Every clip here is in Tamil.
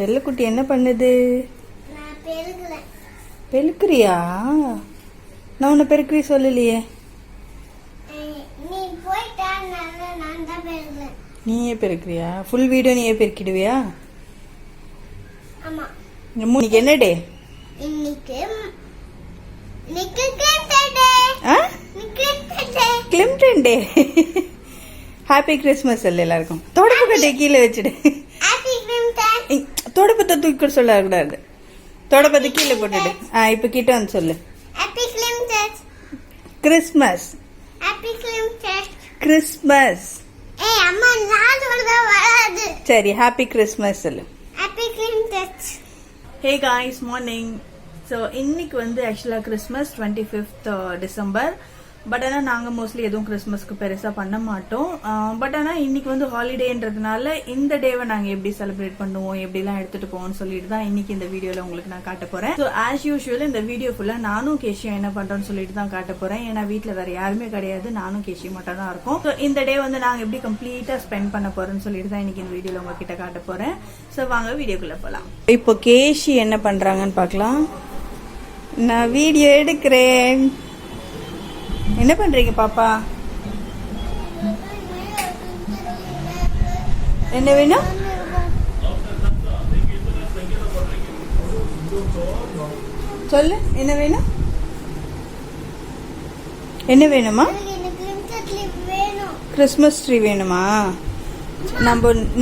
செல்லக்குட்டி என்ன பண்ணுது? பெருக்குறியா? நான் உன்னை பெருக்குறி சொல்லலையே. நீயே பெருக்குறியா? ஃபுல் வீடியோ நீயே பெருக்கிடுவியா? இன்னைக்கு என்ன டே? கிளிம்டன் டே. ஹாப்பி கிறிஸ்மஸ் சொல்லு எல்லாருக்கும். தொடப்பு கட்டை கீழே வச்சுடு. தொடப்பத்தை தூக்கி சொல்லக்கூடாது. தொடப்பத்தை கீழே போட்டுடு. இப்ப கிட்ட வந்து சொல்லு. கிறிஸ்மஸ். கிறிஸ்மஸ். சரி, ஹாப்பி கிறிஸ்மஸ் சொல்லு. Hey guys, morning. ஸோ இன்னைக்கு வந்து ஆக்சுவலாக கிறிஸ்மஸ் 25th டிசம்பர். பட் ஆனால் நாங்கள் மோஸ்ட்லி எதுவும் கிறிஸ்மஸ்க்கு பெருசாக பண்ண மாட்டோம். பட் ஆனால் இன்னைக்கு வந்து ஹாலிடேன்றதுனால இந்த டேவை நாங்கள் எப்படி செலிப்ரேட் பண்ணுவோம், எப்படிலாம் எடுத்துட்டு போவோம்னு சொல்லிட்டு தான் இன்னைக்கு இந்த வீடியோவில் உங்களுக்கு நான் காட்ட போறேன். ஸோ ஆஸ் யூஷுவல் இந்த வீடியோ ஃபுல்லாக நானும் கேஷியும் என்ன பண்றோம்னு சொல்லிட்டு தான் காட்ட போறேன். ஏன்னா வீட்டில் வேற யாருமே கிடையாது, நானும் கேஷியும் மட்டும் தான் இருக்கும். ஸோ இந்த டே வந்து நாங்கள் எப்படி கம்ப்ளீட்டாக ஸ்பெண்ட் பண்ண போறோம்னு சொல்லிட்டு தான் இன்னைக்கு இந்த வீடியோவில் உங்ககிட்ட காட்ட போறேன். ஸோ வாங்க வீடியோக்குள்ள போகலாம். இப்போ கேஷி என்ன பண்றாங்கன்னு பார்க்கலாம். நான் வீடியோ எடுக்கிறேன். என்ன பண்றீங்க பாப்பா? என்ன வேணும்? சொல்லு, என்ன வேணும்? என்ன வேணுமா? கிறிஸ்மஸ் ட்ரீ வேணுமா?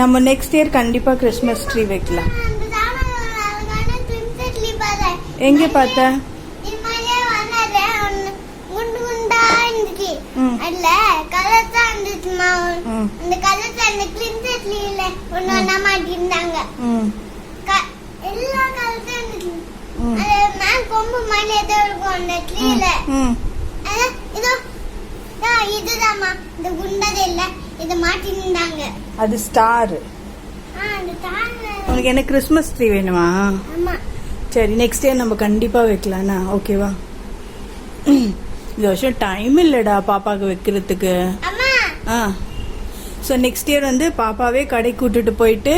நம்ம நெக்ஸ்ட் இயர் கண்டிப்பா கிறிஸ்மஸ் ட்ரீ வைக்கலாம். எங்க பார்த்த? அது ஸ்டார். உனக்கு என்ன கிறிஸ்மஸ் ட்ரீ வேணுமா? சரி, நெக்ஸ்ட் இயர் நம்ம கண்டிப்பா வைக்கலாம்னா ஓகேவா? இந்த வருஷம் டைம் இல்லடா பாப்பாக்கு வைக்கிறதுக்கு. ஸோ நெக்ஸ்ட் இயர் வந்து பாப்பாவே கடை கூட்டிட்டு போயிட்டு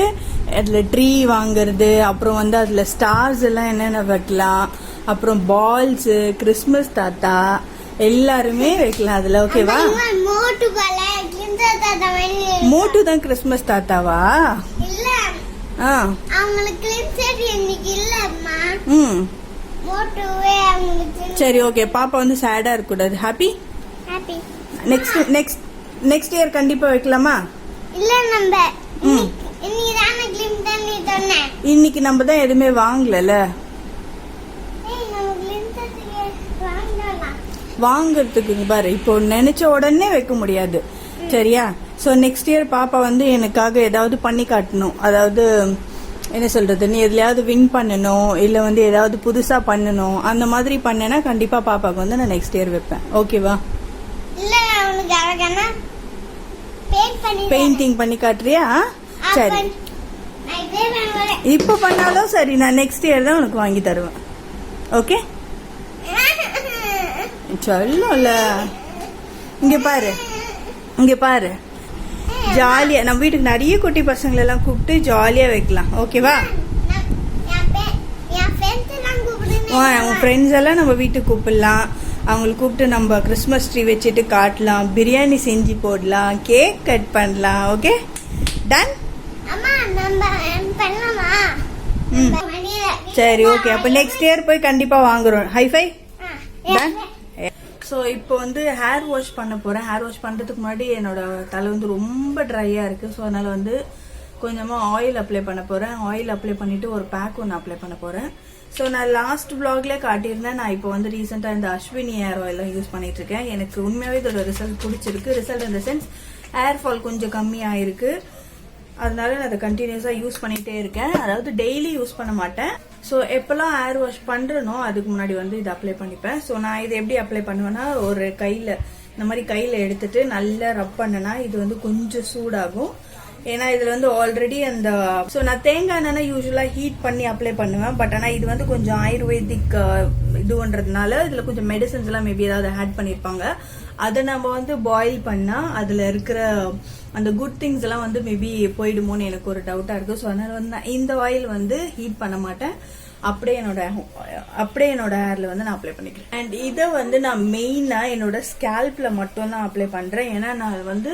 அதுல ட்ரீ வாங்குறது, அப்புறம் வந்து அதுல ஸ்டார்ஸ் எல்லாம் என்னென்ன வைக்கலாம், அப்புறம் பால்ஸ், கிறிஸ்மஸ் தாத்தா எல்லாருமே வைக்கலாம் அதுல. ஓகேவா? மோட்டு தான் கிறிஸ்மஸ் தாத்தாவா? சரி, ஓகே. பாப்பா வந்து சேடா இருக்க கூடாது. ஹாப்பி. நெக்ஸ்ட் இயர் கண்டிப்பா வைக்கலாமா? இல்ல, இன்னைக்கு நம்ம தான் எதுவுமே வாங்கல. வாங்கறதுக்கு பாரு, இப்போ நினைச்ச உடனே வைக்க முடியாது. சரியா? சோ நெக்ஸ்ட் இயர் பாப்பா வந்து எனக்காக ஏதாவது பண்ணி காட்டணும். அதாவது என்ன சொல்றது, நீ எதுலயாவது வின் பண்ணணும், இல்ல வந்து ஏதாவது புதுசா பண்ணணும். அந்த மாதிரி பண்ணேன்னா கண்டிப்பா பாப்பாக்கு வந்து நான் நெக்ஸ்ட் இயர் வைப்பேன். ஓகேவா? பெயிண்டிங் பண்ணி காட்டுறியா? சரி, இப்ப பண்ணாலும் சரி, நான் நெக்ஸ்ட் இயர் தான் உனக்கு வாங்கி தருவேன். ஓகே? சொல்லல. இங்க பாரு, ஜாலியா நம்ம வீட்டுக்கு நிறைய குட்டி பசங்களை எல்லாம் கூப்பிட்டு ஜாலியா வைக்கலாம். ஓகேவா? உன் ஃப்ரெண்ட்ஸ் எல்லாம் நம்ம வீட்டுக்கு கூப்பிடலாம். அவங்களுக்கு கூப்பிட்டு நம்ம கிறிஸ்மஸ் ட்ரீ வச்சுட்டு காட்டலாம், பிரியாணி செஞ்சு போடலாம், கேக் கட் பண்ணலாம். Okay, done. சரி, ஓகே. அப்ப நெக்ஸ்ட் இயர் போய் கண்டிப்பா வாங்குறோம். ஹைஃபை. டன். ஸோ இப்போ வந்து ஹேர் வாஷ் பண்ண போறேன். ஹேர் வாஷ் பண்றதுக்கு முன்னாடி என்னோட தலை வந்து ரொம்ப ட்ரையா இருக்கு. ஸோ அதனால வந்து கொஞ்சமா ஆயில் அப்ளை பண்ண போறேன். ஆயில் அப்ளை பண்ணிட்டு ஒரு பேக் ஒன்று அப்ளை பண்ண போறேன். ஸோ நான் லாஸ்ட் பிளாக்ல காட்டியிருந்தேன். நான் இப்போ வந்து ரீசெண்டா இந்த அஸ்வினி ஹேர் ஆயில் யூஸ் பண்ணிட்டு இருக்கேன். எனக்கு உண்மையாவே இதோட ரிசல்ட் பிடிச்சிருக்கு. ரிசல்ட் இந்த சென்ஸ் ஹேர் ஃபால் கொஞ்சம் கம்மியாயிருக்கு. அதனால நான் அதை கண்டினியூஸா யூஸ் பண்ணிட்டே இருக்கேன். அதாவது டெய்லி யூஸ் பண்ண மாட்டேன். ஸோ எப்பெல்லாம் ஹேர் வாஷ் பண்றனோ அதுக்கு முன்னாடி வந்து இதை அப்ளை பண்ணிப்பேன். ஸோ நான் இதை எப்படி அப்ளை பண்ணுவேன்னா, ஒரு கையில இந்த மாதிரி கையில எடுத்துட்டு நல்லா ரப் பண்ணனா இது வந்து கொஞ்சம் சூடாகும். ஏன்னா இதுல வந்து ஆல்ரெடி அந்த ஸோ நான் தேங்காய் எண்ணெய் யூஸ்வலா ஹீட் பண்ணி அப்ளை பண்ணுவேன். பட் ஆனா இது வந்து கொஞ்சம் ஆயுர்வேதிக் இதுன்றதுனால இதுல கொஞ்சம் மெடிசன்ஸ் எல்லாம் மேபி ஏதாவது ஆட் பண்ணிருப்பாங்க. அதை நம்ம வந்து பாயில் பண்ணா அதுல இருக்கிற அந்த குட் திங்ஸ் எல்லாம் வந்து மேபி போயிடுமோன்னு எனக்கு ஒரு டவுட்டா இருக்கு. ஸோ அதனால வந்து நான் இந்த ஆயில் வந்து ஹீட் பண்ண மாட்டேன், அப்படியே என்னோட ஹேர்ல வந்து நான் அப்ளை பண்ணிக்கிறேன். அண்ட் இதை வந்து நான் மெயினா என்னோட ஸ்கேல்ப்ல மட்டும் தான் அப்ளை பண்றேன். ஏன்னா நான் வந்து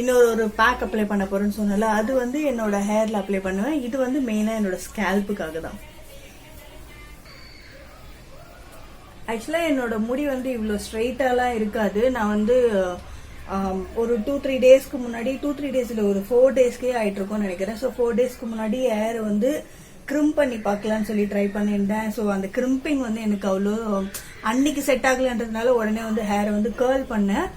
இன்னொரு பேக் அப்ளை பண்ண போறேன்னு சொன்னால அது வந்து என்னோட ஹேர்ல அப்ளை பண்ணுவேன். இது வந்து மெயினா என்னோட ஸ்கேல்புக்காக தான். ஆக்சுவலா என்னோட முடி வந்து இவ்வளவு ஸ்ட்ரெயிட்டாலாம் இருக்காது. நான் வந்து ஒரு 2-3 டேஸ்க்கு முன்னாடி 2-3 டேஸ்ல ஒரு 4 டேஸ்க்கே ஆயிட்டு இருக்கும்னு நினைக்கிறேன். ஸோ 4 டேஸ்க்கு முன்னாடி ஹேர் வந்து கிரிம்ப் பண்ணி பார்க்கலான்னு சொல்லி ட்ரை பண்ணியிருந்தேன். ஸோ அந்த கிரிம்பிங் வந்து எனக்கு அவ்வளோ அன்னைக்கு செட் ஆகலன்றதுனால உடனே வந்து ஹேரை வந்து கேர்ள் பண்ணேன்.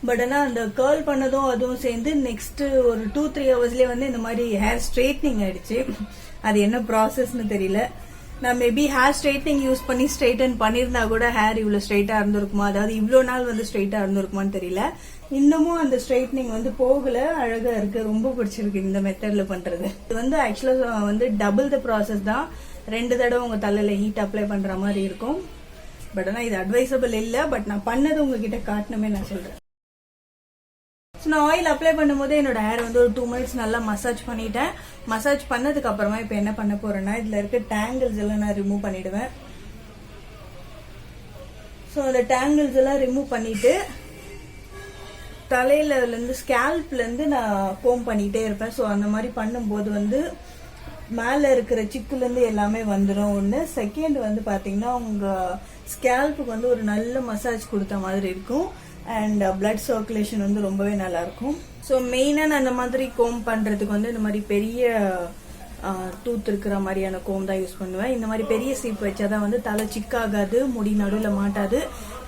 பட் ஆனால் அந்த கேர்ள் பண்ணதும் அதுவும் சேர்ந்து நெக்ஸ்ட் ஒரு 2-3 ஹவர்ஸ்லேயே வந்து இந்த மாதிரி ஹேர் ஸ்ட்ரெயிட்னிங் ஆயிடுச்சு. அது என்ன ப்ராசஸ்ன்னு தெரியல. நான் மேபி ஹேர் ஸ்ட்ரெயிட்னிங் யூஸ் பண்ணி ஸ்ட்ரெயிட்டன் பண்ணியிருந்தா கூட ஹேர் இவ்வளவு ஸ்ட்ரெயிட்டா இருந்திருக்குமா, அதாவது இவ்வளவு நாள் வந்து ஸ்ட்ரெயிட்டா இருந்திருக்குமான்னு தெரியல. இன்னமும் அந்த ஸ்ட்ரெயிட்னிங் வந்து போகல, அழகா இருக்கு, ரொம்ப பிடிச்சிருக்கு இந்த மெத்தட்ல பண்றது. இது வந்து ஆக்சுவலா வந்து டபுள் த ப்ராசஸ் தான். 2 தடவை உங்க தலையில ஹீட் அப்ளை பண்ற மாதிரி இருக்கும். பட் ஆனா இது அட்வைசபிள் இல்ல. பட் நான் பண்ணது உங்ககிட்ட காட்டணுமே நான் சொல்றேன். நான் ஆயில் அப்ளை பண்ணும்போது என்னோட ஹேர் வந்து ஒரு 2 மினிட்ஸ் நல்லா மசாஜ் பண்ணிட்டேன். மசாஜ் பண்ணதுக்கு அப்புறமா இப்ப என்ன பண்ண போறேன்னா இதுல இருக்க டேங்கிள்ஸ் எல்லாம் நான் ரிமூவ் பண்ணிடுவேன். ஸோ அந்த டேங்கிள்ஸ் எல்லாம் ரிமூவ் பண்ணிட்டு தலையில இருந்து ஸ்கேல்ப்ல இருந்து நான் கோம் பண்ணிட்டே இருப்பேன். ஸோ அந்த மாதிரி பண்ணும்போது வந்து மேல இருக்கிற சிக்குல இருந்து எல்லாமே வந்துடும். ஒன்று செகண்ட் வந்து பாத்தீங்கன்னா உங்க ஸ்கேல்புக்கு வந்து ஒரு நல்ல மசாஜ் கொடுத்த மாதிரி இருக்கும். அண்ட் பிளட் சர்க்குலேஷன் வந்து ரொம்பவே நல்லா இருக்கும். ஸோ மெயினா நான் இந்த மாதிரி கோம் பண்றதுக்கு வந்து இந்த மாதிரி பெரிய டூத் இருக்கிற மாதிரியான கோம் தான் யூஸ் பண்ணுவேன். இந்த மாதிரி பெரிய சீப் வச்சாதான் வந்து தலை சிக்காகாது, முடி நடுவில் மாட்டாது.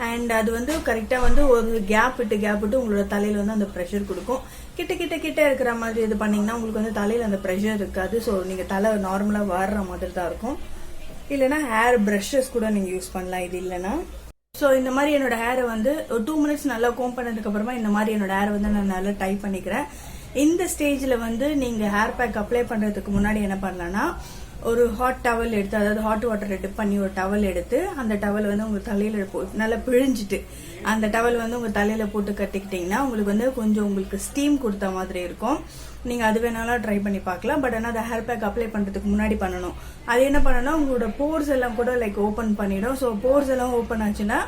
அண்ட் அது வந்து கரெக்டா வந்து ஒரு கேப் விட்டு உங்களோட தலையில வந்து அந்த ப்ரெஷர் கொடுக்கும். கிட்ட இருக்கிற மாதிரி இது பண்ணீங்கன்னா உங்களுக்கு வந்து தலையில அந்த ப்ரெஷர் இருக்காது. ஸோ நீங்க தலை நார்மலா வாடுற மாதிரி தான் இருக்கும். இல்லைன்னா ஹேர் பிரஷஸ் கூட நீங்க யூஸ் பண்ணலாம் இது இல்லைன்னா. ஸோ இந்த மாதிரி என்னோட ஹேரை வந்து ஒரு 2 மினிட்ஸ் நல்லா கோம் பண்ணதுக்கு அப்புறமா இந்த மாதிரி என்னோட ஹேரை வந்து நான் நல்லா டைப் பண்ணிக்கிறேன். இந்த ஸ்டேஜ்ல வந்து நீங்க ஹேர் பேக் அப்ளை பண்றதுக்கு முன்னாடி என்ன பண்ணலாம்னா ஒரு ஹாட் டவல் எடுத்து, அதாவது ஹாட் வாட்டர் டிப் பண்ணி ஒரு டவல் எடுத்து அந்த டவல் வந்து உங்க தலையில நல்லா பிழிஞ்சிட்டு அந்த டவல் வந்து உங்க தலையில போட்டு கட்டிக்கிட்டீங்கன்னா உங்களுக்கு வந்து கொஞ்சம் உங்களுக்கு ஸ்டீம் கொடுத்த மாதிரி இருக்கும். நீங்க அது வேணாலும் ட்ரை பண்ணி பார்க்கலாம். பட் ஆனால் அந்த ஹேர் பேக் அப்ளை பண்றதுக்கு முன்னாடி பண்ணணும். அது என்ன பண்ணணும், உங்களோட போர்ஸ் எல்லாம் கூட லைக் ஓப்பன் பண்ணிடும். ஸோ போர்ஸ் எல்லாம் ஓப்பன் ஆச்சுன்னா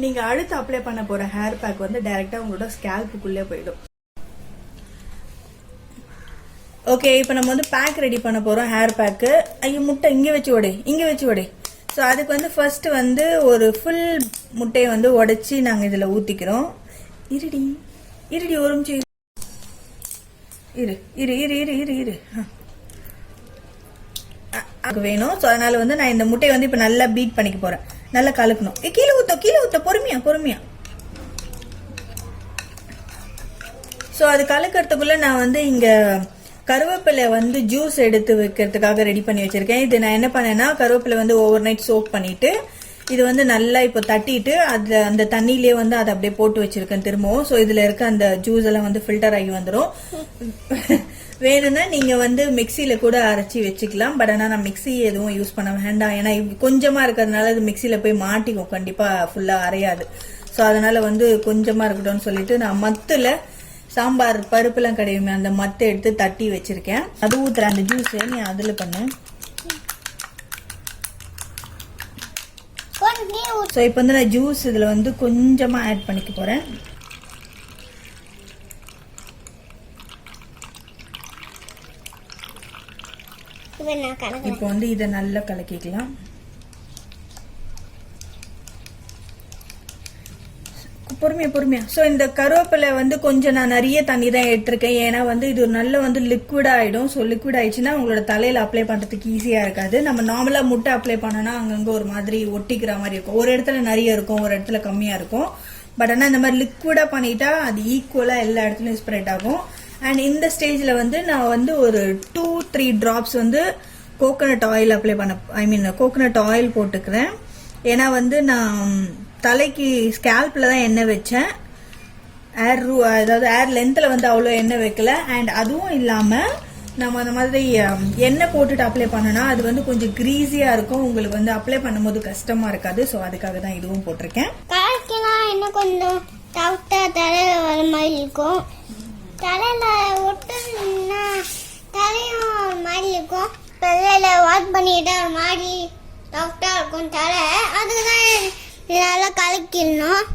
நீங்க அடுத்து அப்ளை பண்ண போற ஹேர் பேக் வந்து டைரக்டா உங்களோட ஸ்கேல்புக்குள்ளே போயிடும். ஓகே, இப்போ நம்ம வந்து பேக் ரெடி பண்ண போறோம். Hair pack. ஐயோ முட்டை இங்கே வச்சு உடை. ஸோ அதுக்கு வந்து ஃபர்ஸ்ட் வந்து ஒரு ஃபுல் முட்டையை வந்து உடைச்சி நாங்கள் இதில் ஊற்றிக்கிறோம். இருடி ஒரு நிமிஷம் இரு வேணும். ஸோ அதனால வந்து நான் இந்த முட்டையை வந்து இப்போ நல்லா பீட் பண்ணிக்க போறேன். நல்லா கலக்கணும். கீழே ஊத்த பொறுமையா. ஸோ அது கலக்கிறதுக்குள்ள நான் வந்து இங்க கருவேப்பிலை வந்து ஜூஸ் எடுத்து வைக்கிறதுக்காக ரெடி பண்ணி வச்சிருக்கேன். இது நான் என்ன பண்ணேன்னா கருவேப்பிலை வந்து ஓவர் நைட் சோக் பண்ணிட்டு இது வந்து நல்லா இப்போ தட்டிட்டு அந்த தண்ணியிலே வந்து அதை அப்படியே போட்டு வச்சிருக்கேன் திரும்பவும். ஸோ இதுல இருக்க அந்த ஜூஸ் எல்லாம் வந்து ஃபில்டர் ஆகி வந்துடும். வேணும்னா நீங்க வந்து மிக்சியில கூட அரைச்சி வச்சுக்கலாம். பட் ஆனால் நான் மிக்சி எதுவும் யூஸ் பண்ண வேண்டாம். ஏன்னா கொஞ்சமா இருக்கிறதுனால அது மிக்சியில போய் மாட்டிக்கும், கண்டிப்பா ஃபுல்லா அரையாது. ஸோ அதனால வந்து கொஞ்சமா இருக்கட்டும்னு சொல்லிட்டு நான் மத்துல சாம்பார் பருப்புலாம் கிடையுமே அந்த மத்தை எடுத்து தட்டி வச்சிருக்கேன். அது ஊத்துறேன் அந்த ஜூஸ். நீ அதுல பண்ணு. ஸோ இப்போ வந்து நான் ஜூஸ் இதுல வந்து கொஞ்சமா ஆட் பண்ணிக்க போறேன். இப்போ வந்து இதை நல்லா கலக்கிக்கலாம். பொறுமையா. ஸோ இந்த கருவேப்பிலை வந்து கொஞ்சம் நான் நிறைய தண்ணி தான் எடுத்திருக்கேன். ஏன்னா வந்து இது நல்ல வந்து லிக்விட் ஆயிடும். ஸோ லிக்விட் ஆயிடுச்சுன்னா உங்களோட தலையில அப்ளை பண்றதுக்கு ஈஸியா இருக்காது. நம்ம நார்மலா முட்டை அப்ளை பண்ணோம்னா அங்கங்க ஒரு மாதிரி ஒட்டிக்கிற மாதிரி இருக்கும். ஒரு இடத்துல நிறைய இருக்கும், ஒரு இடத்துல கம்மியா இருக்கும். பட் ஆனால் இந்த மாதிரி லிக்விடா பண்ணிட்டா அது ஈக்குவலா எல்லா இடத்துலயும் ஸ்ப்ரெட் ஆகும். அண்ட் இந்த ஸ்டேஜ்ல வந்து நான் வந்து ஒரு 2-3 டிராப்ஸ் வந்து கோகனட் ஆயில் அப்ளை பண்ண கோகனட் ஆயில் போட்டுக்கிறேன். ஏன்னா வந்து நான் தலைக்கு ஸ்கேல்ப்ல தான் எண்ணெய் வச்சேன். அதாவது ஏர் லென்த்ல வந்து அவ்வளோ எண்ணெய் வைக்கல. அண்ட் அதுவும் இல்லாம நம்ம அந்த மாதிரி எண்ணெய் போட்டுட்டு அப்ளை பண்ணனா அது வந்து கொஞ்சம் கிரீஸியா இருக்கும், உங்களுக்கு வந்து அப்ளை பண்ணும்போது கஷ்டமா இருக்காது. ஸோ அதுக்காக தான் இதுவும் போட்டிருக்கேன். இன்னும் கொஞ்சம் வர மாதிரி இருக்கும். தலையில் ஒட்டுனா தலையும் மாறி இருக்கும். தலையில் வாஷ் பண்ணிக்கிட்டா மாறி சாஃப்டாக இருக்கும் தலை. அதுக்கு தான் நல்லா கலக்கிடணும்.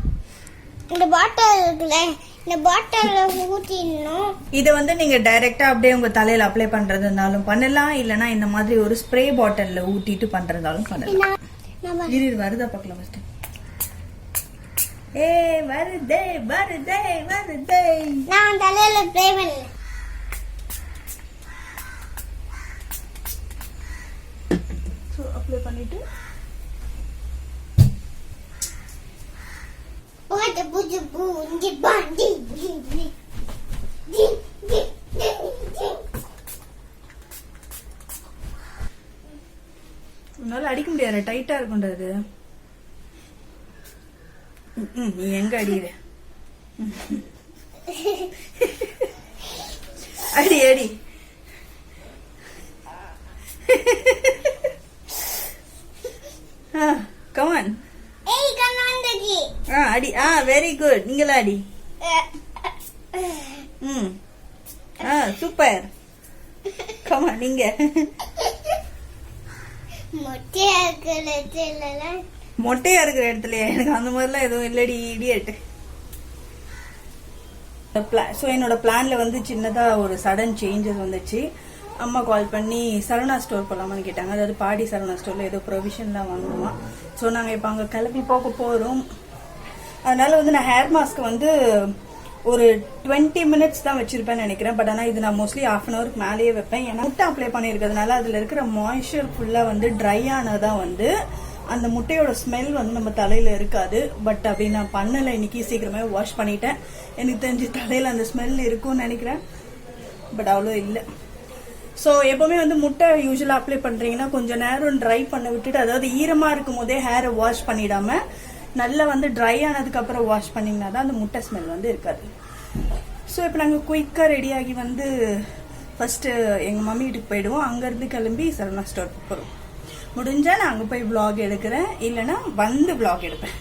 இந்த பாட்டில் இருக்குல்ல, இந்த பாட்டிலில் ஊற்றிடணும். இதை வந்து நீங்கள் டைரெக்டாக அப்படியே உங்கள் தலையில் அப்ளை பண்ணுறதுனாலும் பண்ணலாம், இல்லைனா இந்த மாதிரி ஒரு ஸ்ப்ரே பாட்டிலில் ஊற்றிட்டு பண்ணுறதாலும் பண்ணலாம். இது வருதா பார்க்கலாம் ஃபஸ்ட்டு. ஏ வருதே வருதே வருதே. நான் தலையில் ஸ்ப்ரே பண்ணல. ஸோ அப்ளை பண்ணிவிட்டு உன்னால அடிக்க முடியாது, டைட்டா இருக்கும்ன்றது. நீ எங்க அடிக்கிற? அடி அடி. கமான் அடி. Very good. நீங்களா அடி. சூப்பர். கமான் நீங்க. மொட்டையா இருக்கிற இடத்துல எனக்கு அந்த மாதிரிலாம் எதுவும் இல்லடி இடியட். ஸோ என்னோட பிளான்ல வந்து சின்னதா ஒரு சடன் சேஞ்சஸ் வந்துச்சு. அம்மா கால் பண்ணி சரவணா ஸ்டோர் போகலாமான்னு கேட்டாங்க. அதாவது பாடி சரவணா ஸ்டோர்ல ஏதோ ப்ரொவிஷன்லாம் வாங்குவோமா. ஸோ நாங்கள் இப்போ அங்கே கிளம்பி போக போகிறோம். அதனால வந்து நான் ஹேர் மாஸ்க் வந்து ஒரு 20 மினிட்ஸ் தான் வச்சிருப்பேன்னு நினைக்கிறேன். பட் ஆனால் இது நான் மோஸ்ட்லி ½ அன் ஹவருக்கு மேலேயே வைப்பேன். ஏன்னா முட்டை அப்ளை பண்ணியிருக்கிறதுனால அதில் இருக்கிற மாய்ஸ்சர் ஃபுல்லாக வந்து ட்ரை ஆனதான் வந்து அந்த முட்டையோட ஸ்மெல் வந்து நம்ம தலையில இருக்காது. பட் அப்படி நான் பண்ணலை. இன்னைக்கு சீக்கிரமே வாஷ் பண்ணிட்டேன். எனக்கு தெரிஞ்சு தலையில அந்த ஸ்மெல் இருக்கும்னு நினைக்கிறேன். பட் அவ்வளோ இல்லை. ஸோ எப்பவுமே வந்து முட்டை யூஸ்வலாக அப்ளை பண்ணுறீங்கன்னா கொஞ்சம் நேரம் ட்ரை பண்ண விட்டுட்டு, அதாவது ஈரமாக இருக்கும் போதே ஹேரை வாஷ் பண்ணிடாம நல்லா வந்து ட்ரை ஆனதுக்கு அப்புறம் வாஷ் பண்ணிங்கன்னா தான் அந்த முட்டை ஸ்மெல் வந்து இருக்காது. ஸோ இப்போ நாங்கள் குயிக்காக ரெடியாகி வந்து ஃபர்ஸ்ட் எங்கள் மம்மி வீட்டுக்கு போயிடுவோம். அங்கேருந்து கிளம்பி சரவணா ஸ்டோருக்கு போகிறோம். முடிஞ்சா நான் அங்கே போய் vlog எடுக்கிறேன், இல்லைன்னா வந்து vlog எடுப்பேன்.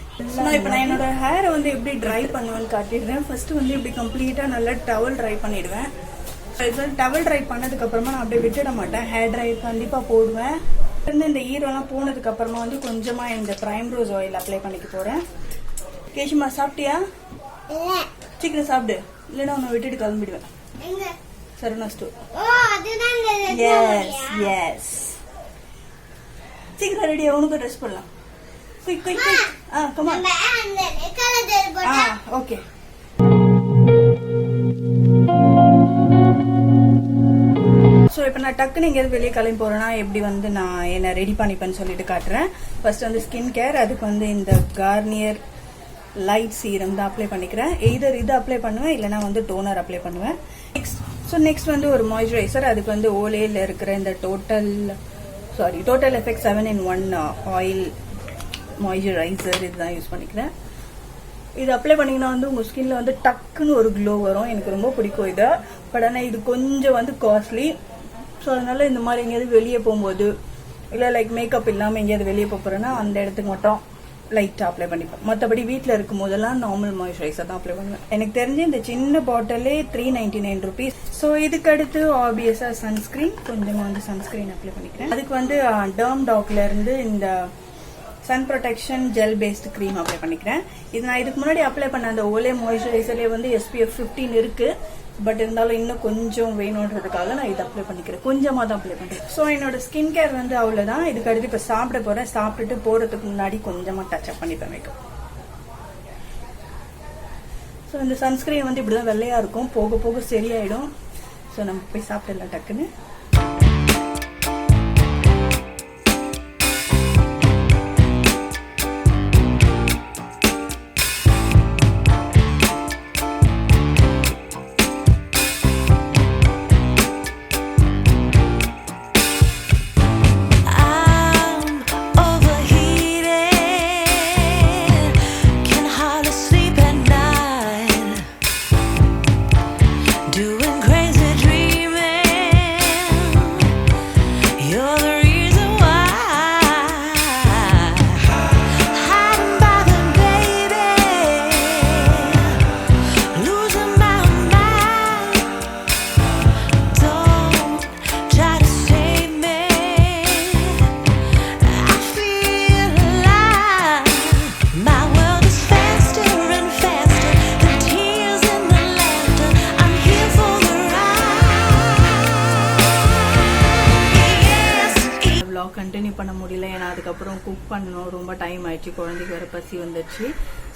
இப்போ நான் என்னோட ஹேரை வந்து எப்படி ட்ரை பண்ணுவேன்னு காட்டிடுறேன். ஃபர்ஸ்ட் வந்து இப்படி கம்ப்ளீட்டாக நல்லா டவல் ட்ரை பண்ணிடுவேன். டவல் ட்ரை பண்ணதுக்கு அப்புறமா நான் அப்படியே விட்டுட மாட்டேன். ஹேர் ட்ரை கண்டிப்பா போடுவேன். இந்த ஈரம்லாம் போனதுக்கு அப்புறமா வந்து கொஞ்சமா இந்த பிரைம் ரோஸ் ஆயில் அப்ளை பண்ணிக்க போறேன். கேஷிமா சாப்பிட்டியா? சீக்கிரம் சாப்பிடு, இல்லைன்னா உன்னை விட்டுட்டு கிளம்பிடுவேன். சரவணா ஸ்டோர். Yes yes. சீக்கிரம் ரெடியா, உனக்கு ட்ரெஸ் போடலாம். Quick quick quick. Come on. Okay. So இப்போ நான் டக்குன்னு எங்கேயாவது வெளியே கிளம்பி போகிறேன்னா எப்படி வந்து நான் என்னை ரெடி பண்ணிப்பேன்னு சொல்லிட்டு காட்டுறேன். ஃபர்ஸ்ட் வந்து ஸ்கின் கேர். அதுக்கு வந்து இந்த கார்னியர் லைட் சீரம் தான் அப்ளை பண்ணிக்கிறேன். எய்தர் இது அப்ளை பண்ணுவேன், இல்லைனா வந்து டோனர் அப்ளை பண்ணுவேன். நெக்ஸ்ட் வந்து ஒரு மாய்ஸ்சரைசர். அதுக்கு வந்து ஓலேயில் இருக்கிற இந்த total effect 7-in-1 oil moisturiser இதுதான் யூஸ் பண்ணிக்கிறேன். இது அப்ளை பண்ணிங்கன்னா வந்து உங்கள் ஸ்கின்ல வந்து டக்குன்னு ஒரு க்ளோ வரும். எனக்கு ரொம்ப பிடிக்கும் இது. பட் ஆனால் இது கொஞ்சம் வந்து காஸ்ட்லி. ஸோ அதனால இந்த மாதிரி எங்கேயாவது வெளியே போகும்போது, இல்லை லைக் மேக்கப் இல்லாமல் எங்கேயாவது வெளியே போகிறேன்னா அந்த இடத்துக்கு மட்டும் லைட்டாக அப்ளை பண்ணிப்பேன். மற்றபடி வீட்டில் இருக்கும் போதெல்லாம் நார்மல் மாய்ஸ்சரைசர் தான் அப்ளை பண்ணுவேன். எனக்கு தெரிஞ்சு இந்த சின்ன பாட்டிலே 399 rupees. ஸோ இதுக்கு அடுத்து ஆப்வியஸாக சன்ஸ்கிரீன். கொஞ்சமாக வந்து சன்ஸ்கிரீன் அப்ளை பண்ணிக்கிறேன். அதுக்கு வந்து டர்ம் டாக்ல இருந்து இந்த sun protection gel based cream apply பண்ணிக்கிறேன். இது நான் இதுக்கு முன்னாடி அப்ளை பண்ண அந்த ஓலே மாய்ஸ்சரைசர்லேயே வந்து SPF 15 இருக்கு. பட் இருந்தாலும் இன்னும் கொஞ்சம் வேணுன்றதுக்காக நான் இது அப்ளை பண்ணிக்கிறேன். கொஞ்சமாக தான் அப்ளை பண்ணுறேன். ஸோ என்னோட ஸ்கின் கேர் வந்து அவ்வளோதான். இதுக்கு அடுத்து இப்போ சாப்பிட போகிறேன். சாப்பிட்டுட்டு போகிறதுக்கு முன்னாடி கொஞ்சமாக டச்சப் பண்ணிப்பேன் மேக்கப். ஸோ இந்த சன்ஸ்கிரீன் வந்து இப்படி தான் வெள்ளையாக இருக்கும், போக போக சரியாயிடும். ஸோ நம்ம போய் சாப்பிடலாம் டக்குன்னு. Doing crazy dreaming. பண்ண முடியல. ஏன்னா அதுக்கப்புறம் குக் பண்ணணும், ரொம்ப டைம் ஆயிடுச்சு, குழந்தைக்கு வர பசி வந்துடுச்சு.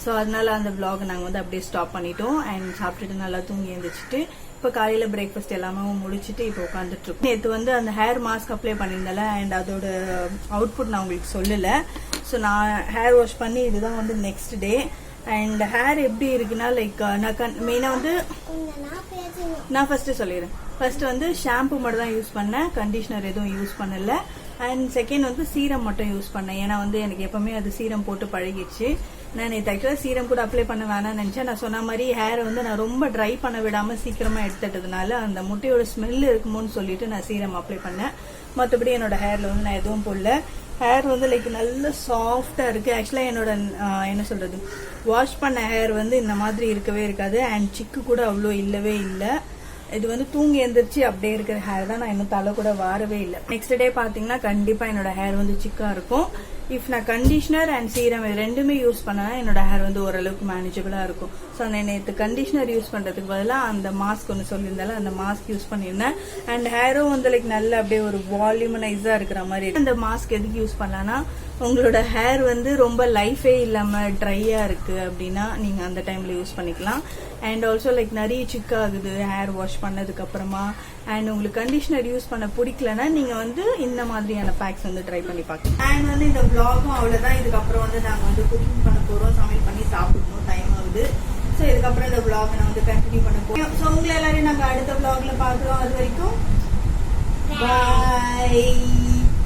ஸோ அதனால அந்த vlog நாங்கள் வந்து அப்படியே ஸ்டாப் பண்ணிட்டோம். அண்ட் சாப்பிட்டுட்டு நல்லா தூங்கி எழுந்திரிச்சிட்டு இப்போ காலையில பிரேக்ஃபாஸ்ட் எல்லாமே முடிச்சுட்டு இப்போ உட்காந்துட்டு இருக்கோம். நேற்று வந்து அந்த ஹேர் மாஸ்க் அப்ளை பண்ணியிருந்தால அண்ட் அதோட அவுட்புட் நான் உங்களுக்கு சொல்லலை. ஸோ நான் ஹேர் வாஷ் பண்ணி இதுதான் வந்து நெக்ஸ்ட் டே. அண்ட் ஹேர் எப்படி இருக்குன்னா லைக் நான் மெயினாக வந்து நான் ஃபர்ஸ்ட் சொல்லிடுறேன். ஃபர்ஸ்ட் வந்து ஷாம்பு மட்டும் தான் யூஸ் பண்ணேன், கண்டிஷனர் எதுவும் யூஸ் பண்ணல. அண்ட் செகண்ட் வந்து சீரம் மட்டும் யூஸ் பண்ணேன். ஏன்னா வந்து எனக்கு எப்பவுமே அது சீரம் போட்டு பழகிடுச்சு. நான் நேற்று ஆக்சுவலாக சீரம் கூட அப்ளை பண்ண வேணாம்னு நினச்சேன். நான் சொன்ன மாதிரி ஹேரை வந்து நான் ரொம்ப ட்ரை பண்ண விடாமல் சீக்கிரமாக எடுத்துட்டதுனால அந்த முட்டையோட ஸ்மெல் இருக்குமோன்னு சொல்லிட்டு நான் சீரம் அப்ளை பண்ணேன். மற்றபடி என்னோட ஹேரில் வந்து நான் எதுவும் போடல. ஹேர் வந்து லைக் நல்ல சாஃப்டாக இருக்குது. ஆக்சுவலாக என்னோட என்ன சொல்கிறது, வாஷ் பண்ண ஹேர் வந்து இந்த மாதிரி இருக்கவே இருக்காது. அண்ட் சிக்கு கூட அவ்வளோ இல்லவே இல்லை. இது வந்து தூங்கி எந்திரிச்சு அப்படியே இருக்கிற ஹேர் தான். நான் இன்னும் தலை கூட வாரவே இல்லை. நெக்ஸ்ட் டே பார்த்தீங்கன்னா கண்டிப்பாக என்னோட ஹேர் வந்து சிக்காக இருக்கும். இஃப் நான் கண்டிஷனர் அண்ட் சீரம் இது ரெண்டுமே யூஸ் பண்ணேன்னா என்னோட ஹேர் வந்து ஓரளவுக்கு மேனேஜபிளாக இருக்கும். ஸோ நான் நேற்று கண்டிஷனர் யூஸ் பண்ணுறதுக்கு பதிலாக அந்த மாஸ்க் ஒன்று சொல்லியிருந்தாலும் அந்த மாஸ்க் யூஸ் பண்ணியிருந்தேன். அண்ட் ஹேரும் வந்து லைக் நல்ல அப்படியே ஒரு வால்யூமனைஸாக இருக்கிற மாதிரி. அந்த மாஸ்க் எதுக்கு யூஸ் பண்ணலான்னா, உங்களோட ஹேர் வந்து ரொம்ப லைஃபே இல்லாமல் ட்ரையாக இருக்குது அப்படின்னா நீங்கள் அந்த டைமில் யூஸ் பண்ணிக்கலாம். அண்ட் ஆல்சோ லைக் நிறைய சிக்காகுது ஹேர் வாஷ் பண்ணதுக்கு அப்புறமா. அண்ட் உங்களுக்கு கண்டிஷனர் யூஸ் பண்ண பிடிக்கலன்னா நீங்கள் வந்து இந்த மாதிரியான பேக்ஸ் வந்து ட்ரை பண்ணி பார்க்கலாம். அண்ட் வந்து இந்த vlogகும் அவ்வளோதான். இதுக்கப்புறம் வந்து நாங்கள் வந்து குக்கிங் பண்ண போகிறோம், சமையல் பண்ணி சாப்பிடணும், டைம் ஆகுது. ஸோ இதுக்கப்புறம் இந்த vlog நான் வந்து கண்டினியூ பண்ண போகிறோம். ஸோ உங்களை எல்லாரையும் நாங்கள் அடுத்த vlogல பார்க்குறோம். அது வரைக்கும் பாய்.